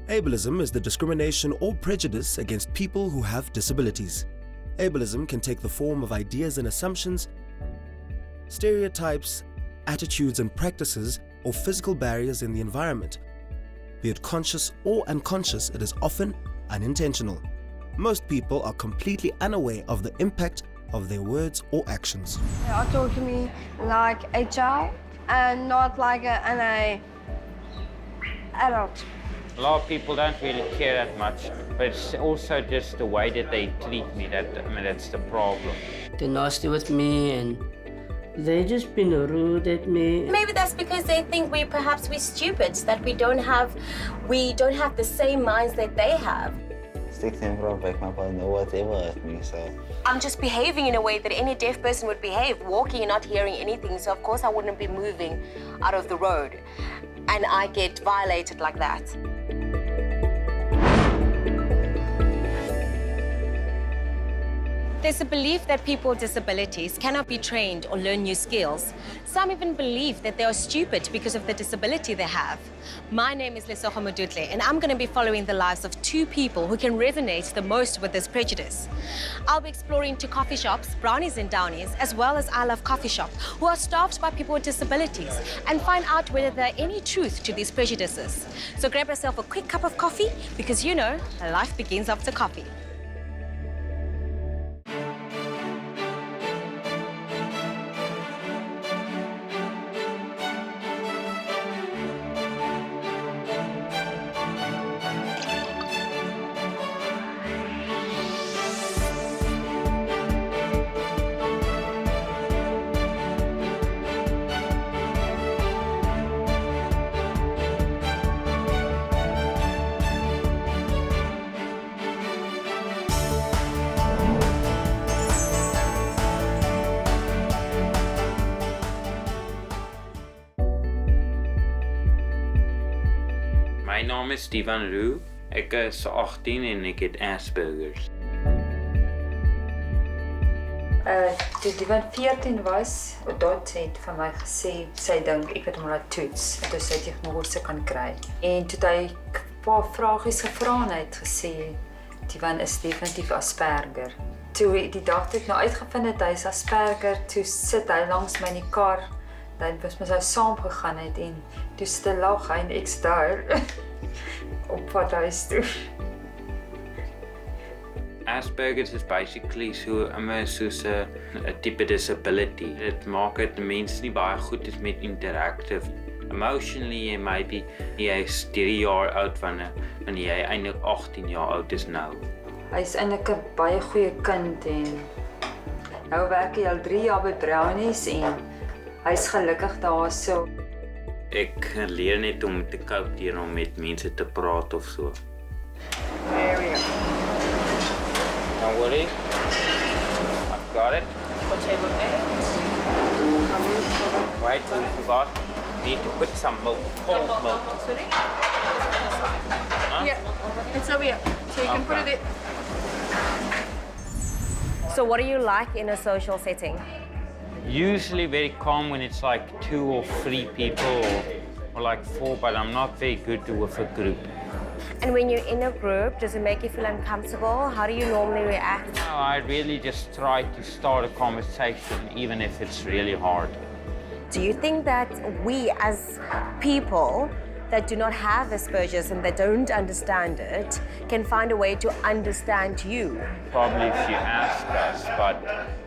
Ableism is the discrimination or prejudice against people who have disabilities. Ableism can take the form of ideas and assumptions, stereotypes, attitudes and practices, or physical barriers in the environment. Be it conscious or unconscious, it is often unintentional. Most people are completely unaware of the impact of their words or actions. They are talking to me like a child and not like an adult. A lot of people don't really care that much, but it's also just the way that they treat me that's the problem. They're nasty with me and they just been rude at me. Maybe that's because they think we're stupid, that we don't have the same minds that they have. I'm just behaving in a way that any deaf person would behave, walking and not hearing anything, so of course I wouldn't be moving out of the road. And I get violated like that. There's a belief that people with disabilities cannot be trained or learn new skills. Some even believe that they are stupid because of the disability they have. My name is Lesotho Modutle, and I'm going to be following the lives of two people who can resonate the most with this prejudice. I'll be exploring two coffee shops, Brownies and Downies, as well as I Love Coffee Shop, who are staffed by people with disabilities, and find out whether there are any truth to these prejudices. So grab yourself a quick cup of coffee, because you know, life begins after coffee. My naam is Devan Roux. Ek is 18 en ek het Aspergers. Toe Devan 14 was, Dot het vir my gesê, sy dink ek het hom laat toets, toe sy diagnose kan kry. En toe hy 'n paar vragies gevra en hy het gesê, Devan is definitief Asperger. Toe die dokter het nou uitgevind dat hy is Asperger, toe sit hy langs my in die kar, dan was ons saam gegaan het en toe sit hy lag hy en ek daar op pad huis toe. Asperger's is basically soos 'n tipe disability. Dit maak dit mense nie baie goed is met interactive. Emotionally, maybe jy is 3 jaar oud wanneer jy eintlik 18 jaar oud is nou. Hy is eintlik 'n baie goeie kind en nou werk hy al 3 jaar by Brownies en hy's gelukkig daar so. Ek leer net om te cope hier om met mense te praat of so. There we go. Don't worry. I've got it. What table A? Wait, we forgot. Need to put some milk, cold milk. Sorry? Huh? Yeah, it's over here. So you can put it in. So what do you like in a social setting? Usually very calm when it's like 2 or 3 people or like 4, but I'm not very good with a group. And when you're in a group, does it make you feel uncomfortable? How do you normally react? No, I really just try to start a conversation, even if it's really hard. Do you think that we as people that do not have Asperger's and that don't understand it can find a way to understand you? Probably if you ask us, but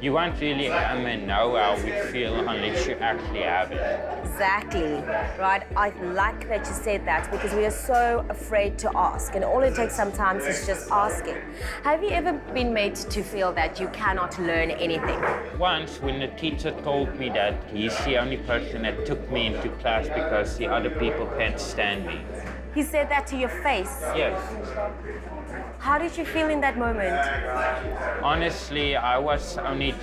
you won't really know how we feel unless you actually have it. Exactly, right? I like that you said that because we are so afraid to ask, and all it takes sometimes is just asking. Have you ever been made to feel that you cannot learn anything? Once, when the teacher told me that he's the only person that took me into class because the other people can't stand me. He said that to your face? Yes. How did you feel in that moment? Honestly, I was only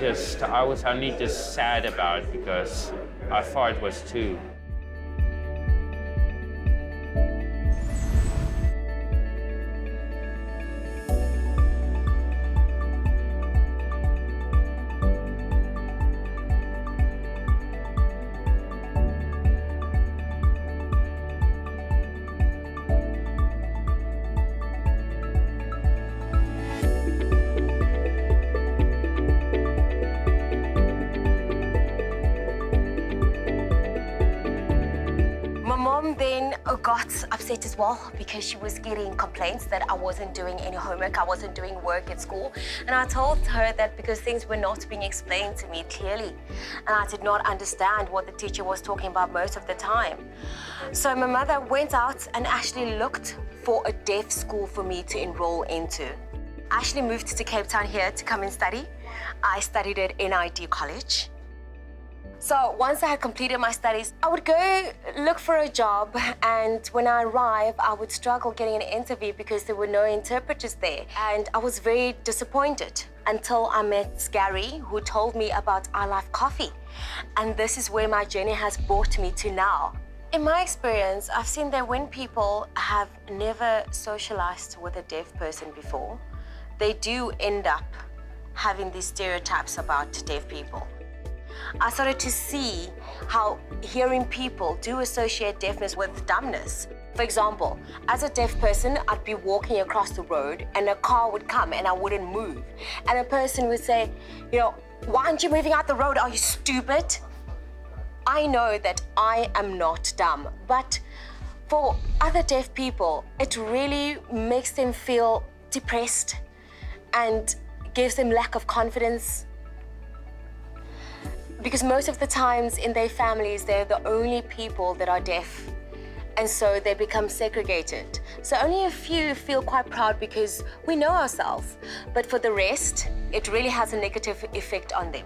just sad about it because I thought it was too. Mom then got upset as well because she was getting complaints that I wasn't doing any homework, I wasn't doing work at school. And I told her that because things were not being explained to me clearly, and I did not understand what the teacher was talking about most of the time. So my mother went out and actually looked for a deaf school for me to enroll into. I actually moved to Cape Town here to come and study. I studied at NIT College. So once I had completed my studies, I would go look for a job, and when I arrived, I would struggle getting an interview because there were no interpreters there. And I was very disappointed until I met Gary, who told me about I Life Coffee. And this is where my journey has brought me to now. In my experience, I've seen that when people have never socialized with a deaf person before, they do end up having these stereotypes about deaf people. I started to see how hearing people do associate deafness with dumbness. For example, as a deaf person, I'd be walking across the road and a car would come and I wouldn't move. And a person would say, you know, why aren't you moving out the road? Are you stupid? I know that I am not dumb, but for other deaf people, it really makes them feel depressed and gives them lack of confidence. Because most of the times in their families, they're the only people that are deaf. And so they become segregated. So only a few feel quite proud because we know ourselves. But for the rest, it really has a negative effect on them.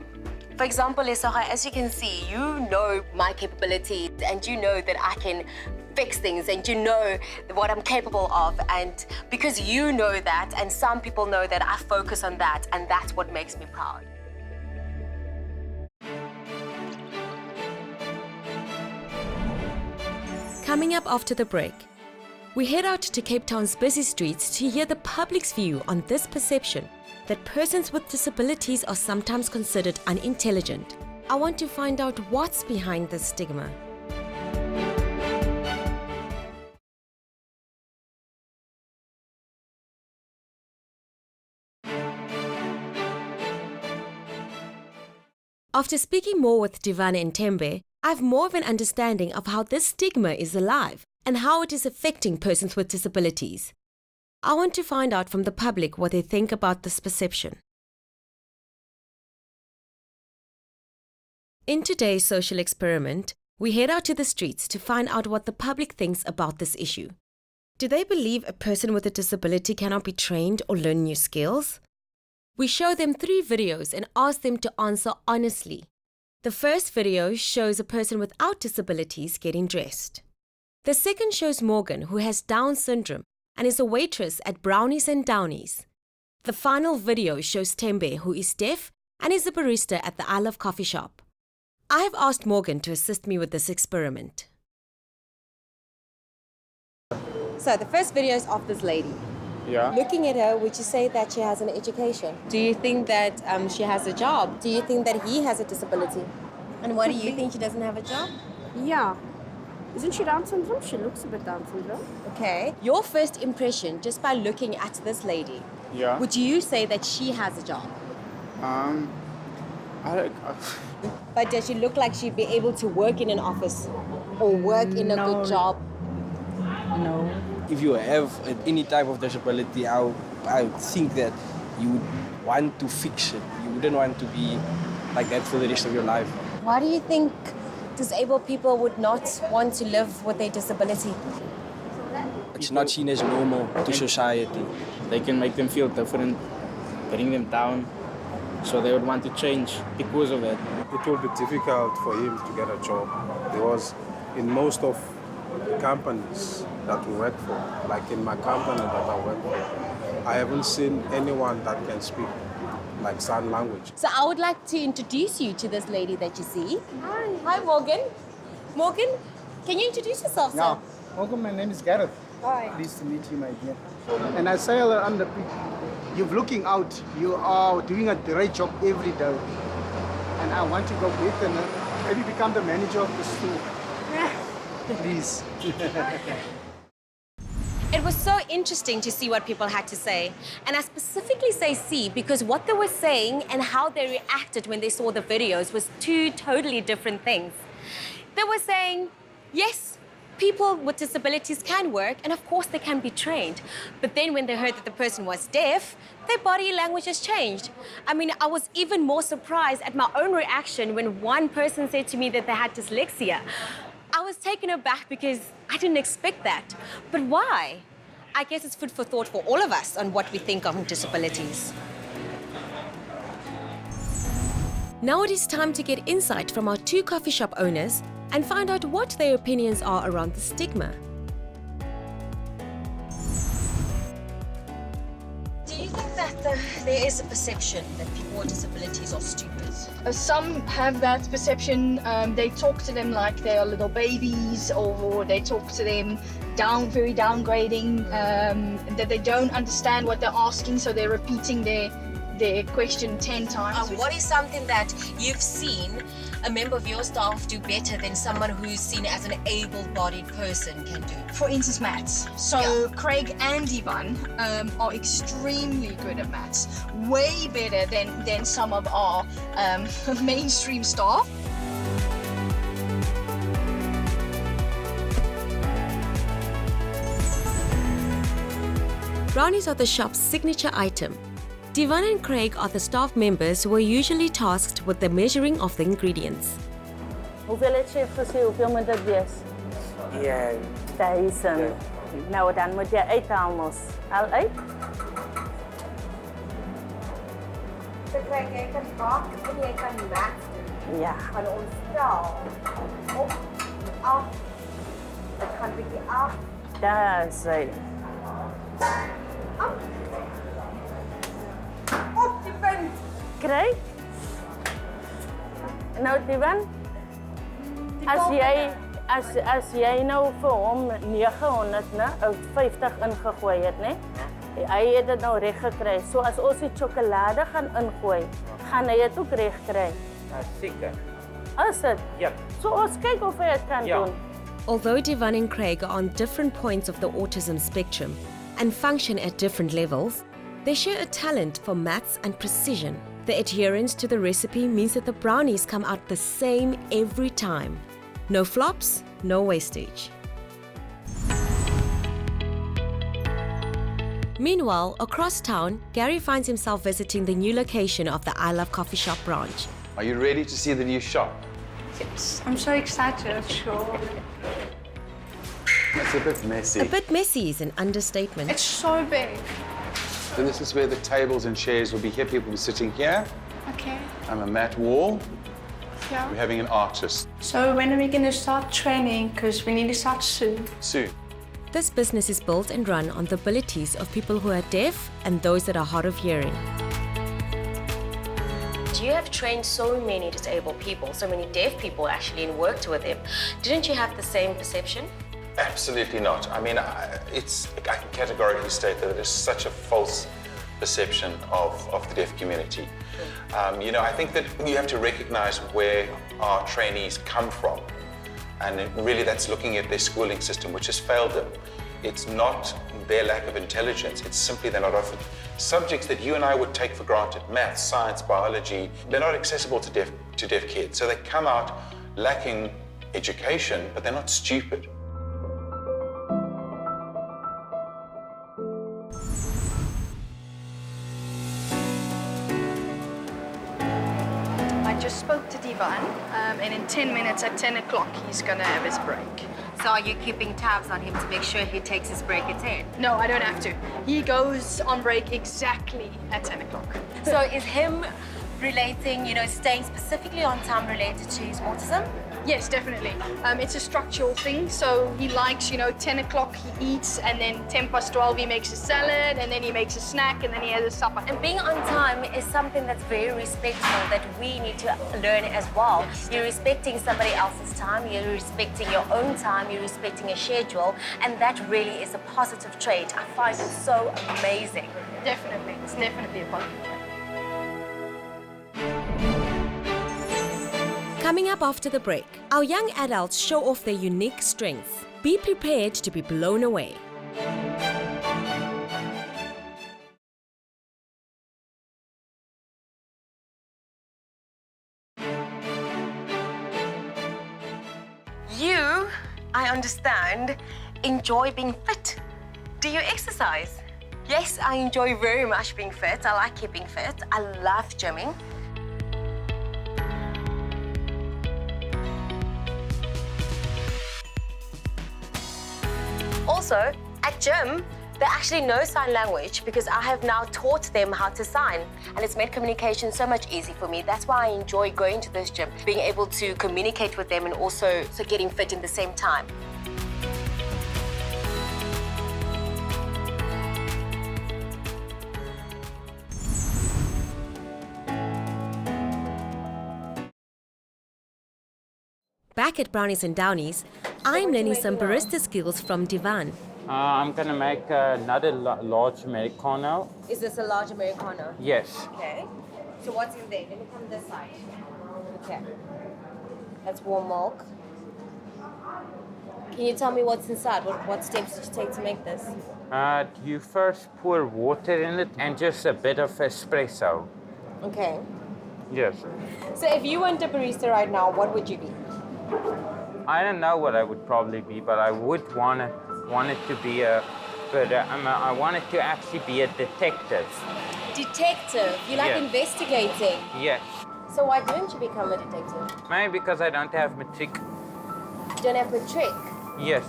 For example, Lesoga, as you can see, you know my capabilities and you know that I can fix things and you know what I'm capable of. And because you know that and some people know that, I focus on that, and that's what makes me proud. Coming up after the break, we head out to Cape Town's busy streets to hear the public's view on this perception that persons with disabilities are sometimes considered unintelligent. I want to find out what's behind this stigma. After speaking more with Devan and Thembe, I have more of an understanding of how this stigma is alive and how it is affecting persons with disabilities. I want to find out from the public what they think about this perception. In today's social experiment, we head out to the streets to find out what the public thinks about this issue. Do they believe a person with a disability cannot be trained or learn new skills? We show them 3 videos and ask them to answer honestly. The first video shows a person without disabilities getting dressed. The second shows Morgan, who has Down syndrome and is a waitress at Brownies and Downies. The final video shows Thembe, who is deaf and is a barista at the I Love Coffee shop. I have asked Morgan to assist me with this experiment. So the first video is of this lady. Yeah. Looking at her, would you say that she has an education? Do you think that she has a job? Do you think that he has a disability? And why do you think she doesn't have a job? Yeah. Isn't she Down syndrome? She looks a bit Down syndrome. Okay. Your first impression, just by looking at this lady, Yeah. would you say that she has a job? But does she look like she'd be able to work in an office or work in a good job? No. If you have any type of disability, I think that you would want to fix it. You wouldn't want to be like that for the rest of your life. Why do you think disabled people would not want to live with a disability? It's not seen as normal to society. They can make them feel different, bring them down, so they would want to change because of that. It will be difficult for him to get a job because in most of the companies that we work for, like in my company that I work for, I haven't seen anyone that can speak like sign language. So I would like to introduce you to this lady that you see. Hi. Hi, Morgan. Morgan, can you introduce yourself, sir? Yeah. Welcome, my name is Gareth. Hi. Pleased to meet you, my dear. And I say you're looking out. You are doing a great job every day. And I want to go with and maybe become the manager of the store. Please. It was so interesting to see what people had to say. And I specifically say see because what they were saying and how they reacted when they saw the videos was 2 totally different things. They were saying, yes, People with disabilities can work, and of course they can be trained. But then when they heard that the person was deaf, their body language has changed. I mean, I was even more surprised at my own reaction when one person said to me that they had dyslexia. I was taken aback because I didn't expect that. But why? I guess it's food for thought for all of us on what we think of disabilities. Now it is time to get insight from our 2 coffee shop owners and find out what their opinions are around the stigma. Do you think that there is a perception that people with disabilities are stupid? Some have that perception. They talk to them like they are little babies, or they talk to them very downgrading, that they don't understand what they're asking, so they're repeating their question 10 times. What is something that you've seen a member of your staff do better than someone who's seen as an able-bodied person can do? For instance, maths. So Craig and Devan are extremely good at maths, way better than some of our mainstream staff. Brownies are the shop's signature item. Devan and Craig are the staff members who are usually tasked with the measuring of the ingredients. Hoeveel het chef gesê? Hoeveel moet dit wees? Ja. 1000. Nou dan moet jy uithaal mos. Al uit? So Craig, jy kan bak en jy kan math doen. Ja. Van ons tel op, af, dit gaan bietjie af. Daar is hy. Op die punt. Kry? Nou Devan, as jy nou vir hom 950 ingegooi het, né? Hy het dit nou reg gekry. So as ons die sjokolade gaan ingooi, gaan hy dit ook reg kry. Seker. Is dit? Ja. So ons kyk of hy dit kan doen. Although Devan and Craig are on different points of the autism spectrum and function at different levels, they share a talent for maths and precision. The adherence to the recipe means that the brownies come out the same every time. No flops, no wastage. Meanwhile, across town, Gary finds himself visiting the new location of the I Love Coffee Shop branch. Are you ready to see the new shop? Yes, I'm so excited, sure. It's a bit messy. A bit messy is an understatement. It's so big. So this is where the tables and chairs will be here. People will be sitting here. Okay. And a mat wall. Yeah. We're having an artist. So when are we going to start training? Because we need to start soon. Soon. This business is built and run on the abilities of people who are deaf and those that are hard of hearing. You have trained so many disabled people, so many deaf people actually, and worked with them. Didn't you have the same perception? Absolutely not. I mean, I can categorically state that it is such a false perception of the deaf community. You know, I think that you have to recognize where our trainees come from. And really that's looking at their schooling system, which has failed them. It's not their lack of intelligence, it's simply they're not offered subjects that you and I would take for granted. Maths, science, biology, they're not accessible to deaf kids. So they come out lacking education, but they're not stupid. I just spoke to Devan, and in 10 minutes at 10 o'clock, he's gonna have his break. So are you keeping tabs on him to make sure he takes his break at 10? No, I don't have to. He goes on break exactly at 10 o'clock. So is him relating, you know, staying specifically on time related to his autism? Yes, definitely. It's a structural thing. So he likes, 10 o'clock he eats, and then 10 past 12 he makes a salad, and then he makes a snack, and then he has a supper. And being on time is something that's very respectful that we need to learn as well. You're respecting somebody else's time, you're respecting your own time, you're respecting a schedule, and that really is a positive trait. I find it so amazing. Definitely, it's definitely a positive trait. Coming up after the break, our young adults show off their unique strengths. Be prepared to be blown away. I understand, enjoy being fit. Do you exercise? Yes, I enjoy very much being fit. I like keeping fit. I love gymming. Also, at gym, they actually know sign language because I have now taught them how to sign, and it's made communication so much easier for me. That's why I enjoy going to this gym, being able to communicate with them and also getting fit in the same time. Back at Brownies and Downies, I'm learning some barista skills from Devan. I'm going to make another large Americano. Is this a large Americano? Yes. Okay. So what's in there? Let me come this side. Okay. That's warm milk. Can you tell me what's inside? What steps did you take to make this? You first pour water in it and just a bit of espresso. Okay. Yes. So if you weren't a barista right now, what would you be? I don't know what I would probably be, but I would want it to be I want it to actually be a detective. Detective? You like investigating? Yes. So why didn't you become a detective? Maybe because I don't have matric. You don't have matric? Yes.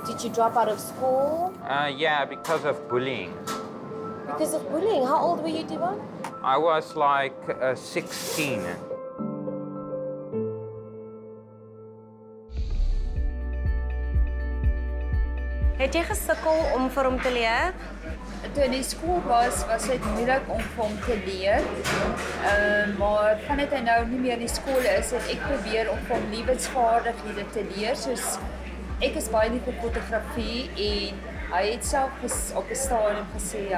Did you drop out of school? Yeah, because of bullying. Because of bullying? How old were you, Devan? I was like 16. Het jy gesukkel om vir hom te leer? Toe in die skool was dit moeilik om vir hom te leer. Maar vandat hy nou nie meer in die skool is, het ek probeer om vir hom lewensvaardighede te leer. Soos ek is baie lief vir fotografie en hy het self op 'n stadium gesê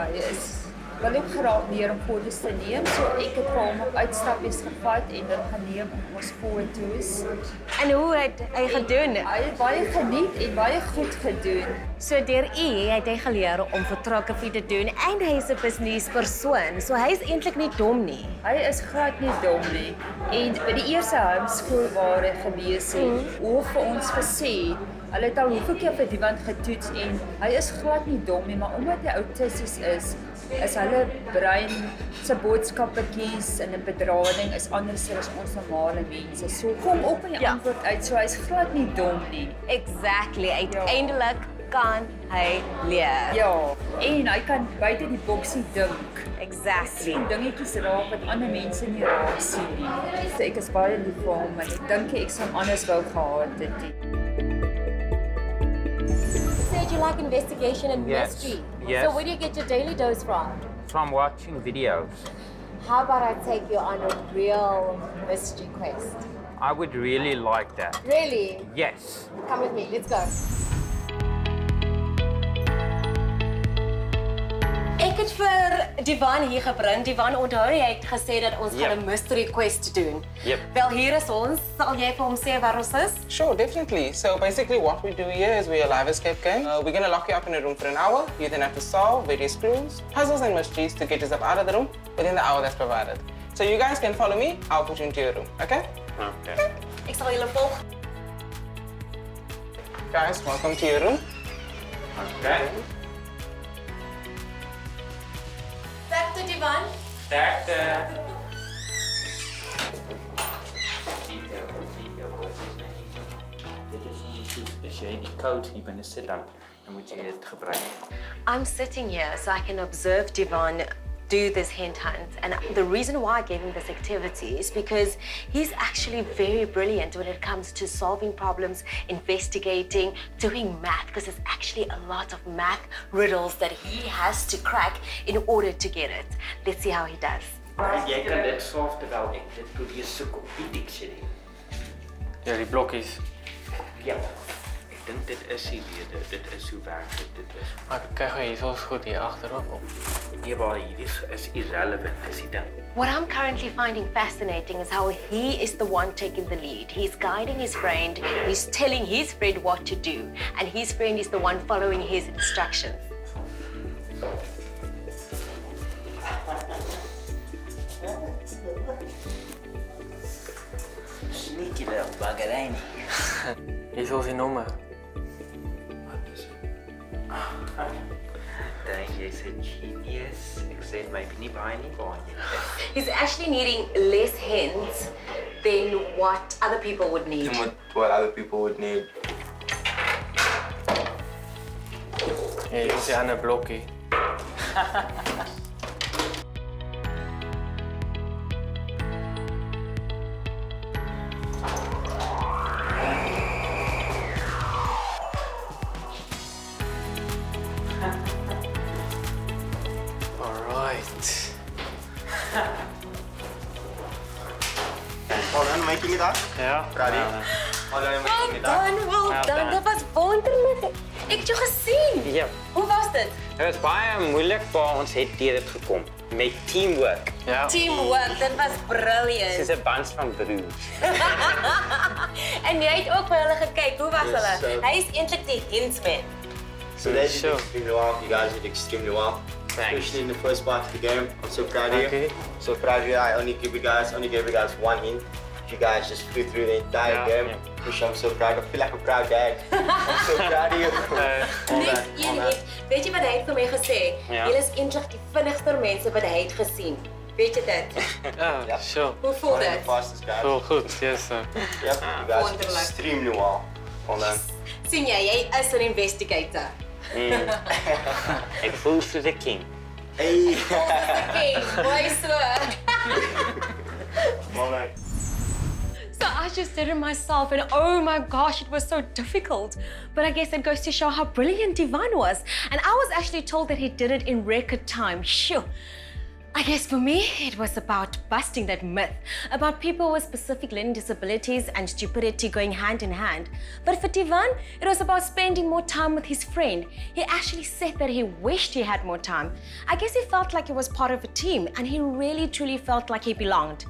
wil ook graag leer om foto's te neem. So ek het vir hom op uitstappies gevat en dan geneem om ons foto's. En hoe het hy gedoen? Hy het baie geniet en baie goed gedoen. So deur het hy geleer om fotografie te doen en hy is 'n businesspersoon. So hy is eintlik nie dom nie. Hy is glad nie dom nie. En by die eerste homeskool waar hy gewees het, hoe vir ons gesê, hulle het al hoeveel keer vir Devan getoets en hy is glad nie dom nie, maar omdat hy autisties is hulle brein se boodskappetjies en 'n bedrading is anders as ons normale mense. So kom op in die antwoord uit, so hy's glad nie dom nie. Exactly. Uiteindelik kan hy leer. Ja, en hy kan buite die boksie dink. Exactly. Sien dingetjies raak wat ander mense nie raak sien nie. So ek is baie lief vir hom en ek dink ek sou anders wou gehad het nie. You like investigation and mystery. Yes. So where do you get your daily dose from? From watching videos. How about I take you on a real mystery quest? I would really like that. Really? Yes. Come with me, let's go. Ek het vir Devan hier gebring. Devan, onthou jy het gesê dat ons gaan 'n mystery quest doen. Yep. Wel, hier is ons. Sal jy vir hom sê waar ons is? Sure, definitely. So basically what we do here is we're a live escape game. We're going to lock you up in a room for an hour. You then have to solve various clues, puzzles and mysteries to get yourself out of the room within the hour that's provided. So you guys can follow me. I'll put you into your room, okay? Okay. Ek sal julle volg. Guys, welcome to your room. Okay. Back to Devan. Back there. As jy die code hier binne sit dan moet jy dit gebruik. I'm sitting here so I can observe Devan do this hint hunt. And the reason why I gave him this activity is because he's actually very brilliant when it comes to solving problems, investigating, doing math, because there's actually a lot of math riddles that he has to crack in order to get it. Let's see how he does. Jy kan dit solf terwyl ek dit probeer soek op die dictionary. Ja, die blokkies. Ja. Ek dink dit is die rede. Dit is hoe werk dit is. Maar kyk hoe hier is goed hier agterop op. Nee, maar hier is irrelevant, is die ding. What I'm currently finding fascinating is how he is the one taking the lead. He's guiding his friend, he's telling his friend what to do, and his friend is the one following his instructions. Sneaky little bugger, ain't he? Hier is die nommer. Dink jy's 'n genius. Ek sê maybe nie baie nie baie. He's actually needing less hints than what other people would need. What other people would need. Hey, dis 'n ander blokkie. Well done making it up. Ja. Ready? Well done making it up. Well done. Dit was wonderlik. Ek het jou gesien. Ja. Hoe was dit? Dit was baie moeilik, maar ons het deur dit gekom met teamwork. Ja. Teamwork, dit was brilliant. Dis 'n band van broers. En jy het ook by hulle gekyk. Hoe was hulle? so- Hy is eintlik die hintsman. So they did extremely well. You guys did extremely well. Especially in the first part of the game. I'm so proud of you. So proud of you. I only gave you guys one hint. You guys just flew through the entire game. Which I'm so proud of. I feel like a proud dad. I'm so proud of you. Net een hint. Weet jy wat hy het vir my gesê? Ja. Julle is eintlik die vinnigste mense wat hy het gesien. Weet jy dit? Ja, sure. Hoe voel One of dit? the fastest guys. Voel goed, yes sir. Yep, you guys did Wonderlijk. extremely well. Well done. Sien jy is 'n investigator. Ek voel soos 'n king. Hey. Okay, mooi so. Well done. So I just did it myself and oh my gosh, it was so difficult. But I guess it goes to show how brilliant Devan was. And I was actually told that he did it in record time. Sure. I guess for me, it was about busting that myth about people with specific learning disabilities and stupidity going hand in hand. But for Devan, it was about spending more time with his friend. He actually said that he wished he had more time. I guess he felt like he was part of a team and he really truly felt like he belonged.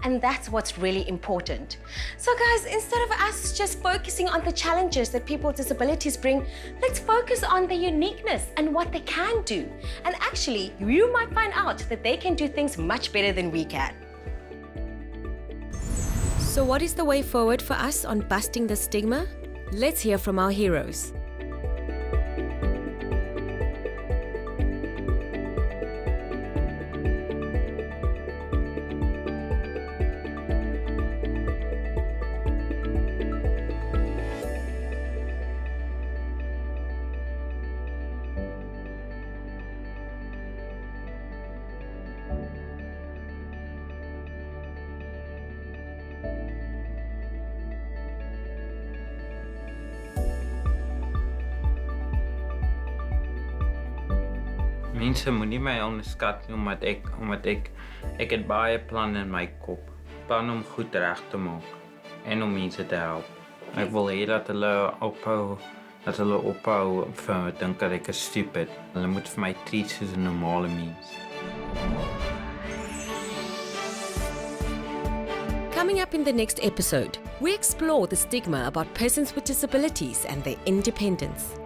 And that's what's really important. So guys, instead of us just focusing on the challenges that people with disabilities bring, let's focus on their uniqueness and what they can do. And actually, you might find out that they can do things much better than we can. So what is the way forward for us on busting the stigma? Let's hear from our heroes. Mense moenie my onderskat nie omdat ek het baie planne in my kop. Plan om goed reg te maak en om mense te help. Ek wil hê dat hulle ophou vir dink dat ek is stupid. Hulle moet vir my treat soos 'n normale mens. Coming up in the next episode, we explore the stigma about persons with disabilities and their independence.